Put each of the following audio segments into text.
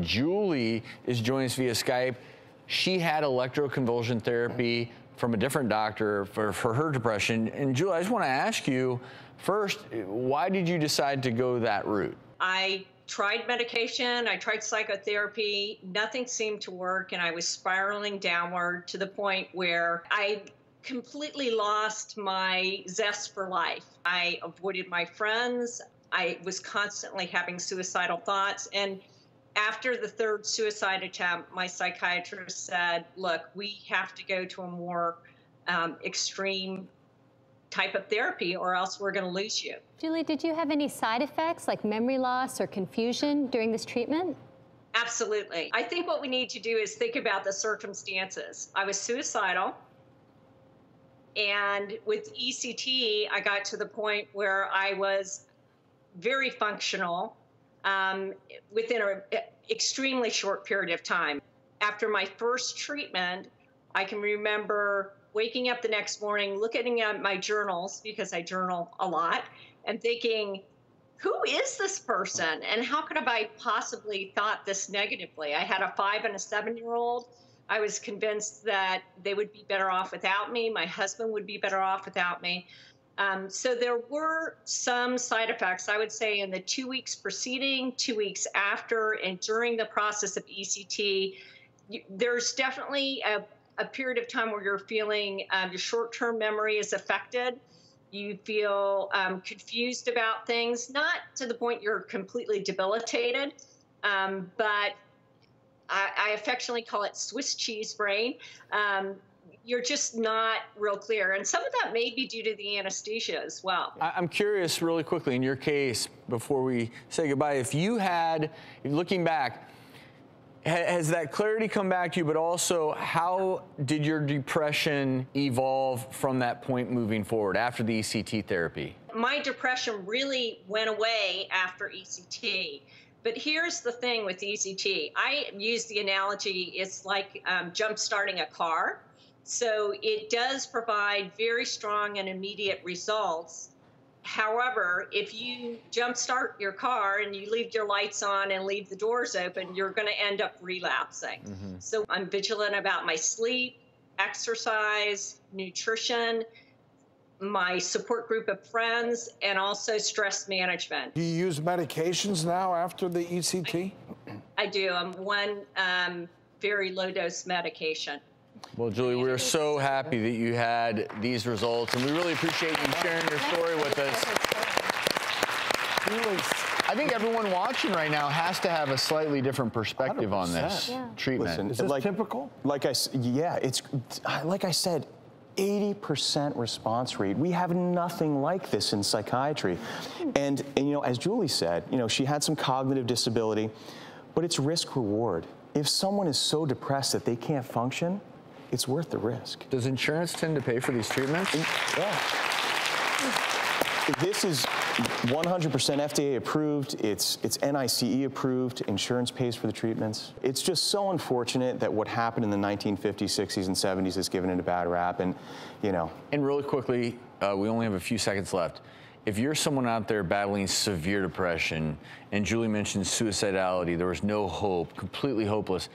Julie is joining us via Skype. She had electroconvulsion therapy from a different doctor for her depression. And Julie, I just want to ask you, first, why did you decide to go that route? I tried medication, I tried psychotherapy, nothing seemed to work, and I was spiraling downward to the point where I completely lost my zest for life. I avoided my friends. I was constantly having suicidal thoughts. And after the third suicide attempt, my psychiatrist said, look, we have to go to a more extreme type of therapy or else we're going to lose you. Julie, did you have any side effects like memory loss or confusion during this treatment? Absolutely. I think what we need to do is think about the circumstances. I was suicidal. And with ECT, I got to the point where I was very functional within an extremely short period of time. After my first treatment, I can remember waking up the next morning, looking at my journals, because I journal a lot, and thinking, who is this person? And how could have I possibly thought this negatively? I had a 5- and a 7-year-old. I was convinced that they would be better off without me. My husband would be better off without me. So there were some side effects, I would say, in the 2 weeks preceding, 2 weeks after, and during the process of ECT. There's definitely a period of time where you're feeling your short-term memory is affected. You feel confused about things, not to the point you're completely debilitated, but I affectionately call it Swiss cheese brain. You're just not real clear. And some of that may be due to the anesthesia as well. I'm curious really quickly, in your case, before we say goodbye, if you had, looking back, has that clarity come back to you, but also how did your depression evolve from that point moving forward after the ECT therapy? My depression really went away after ECT. But here's the thing with ECT. I use the analogy, it's like jump-starting a car. So it does provide very strong and immediate results. However, if you jumpstart your car and you leave your lights on and leave the doors open, you're going to end up relapsing. So I'm vigilant about my sleep, exercise, nutrition, my support group of friends, and also stress management. Do you use medications now after the ECT? I do. I'm one very low-dose medication. Well, Julie, we're so happy that you had these results, and we really appreciate you sharing your story with us. I think everyone watching right now has to have a slightly different perspective on this treatment. Listen, is this typical? Like I said, like I said, 80% response rate. We have nothing like this in psychiatry. And you know, as Julie said, you know, she had some cognitive disability, but it's risk reward. If someone is so depressed that they can't function, it's worth the risk. Does insurance tend to pay for these treatments? Yeah. This is 100% FDA approved. It's NICE approved. Insurance pays for the treatments. It's just so unfortunate that what happened in the 1950s, 60s, and 70s is given it a bad rap, and you know. And really quickly, we only have a few seconds left. If you're someone out there battling severe depression, and Julie mentioned suicidality, there was no hope, completely hopeless,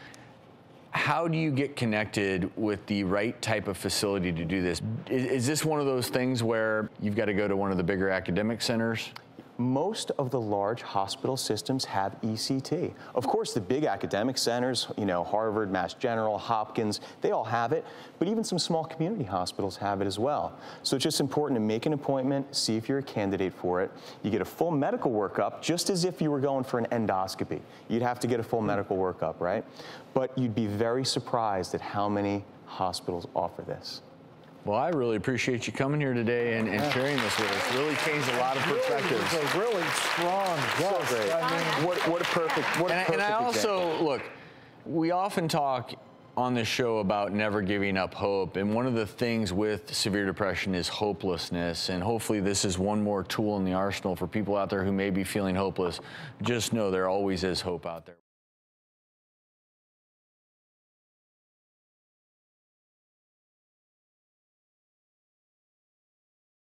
how do you get connected with the right type of facility to do this? Is this one of those things where you've got to go to one of the bigger academic centers? Most of the large hospital systems have ECT. Of course, the big academic centers, you know, Harvard, Mass General, Hopkins, they all have it, but even some small community hospitals have it as well. So it's just important to make an appointment, see if you're a candidate for it. You get a full medical workup, just as if you were going for an endoscopy. You'd have to get a full medical workup, right? But you'd be very surprised at how many hospitals offer this. Well, I really appreciate you coming here today and sharing this with us. Really changed a lot of perspectives. It was a really strong guest. So great. I mean, what a perfect and I also, example. look, we often talk on this show about never giving up hope. And one of the things with severe depression is hopelessness. And hopefully this is one more tool in the arsenal for people out there who may be feeling hopeless. Just know there always is hope out there.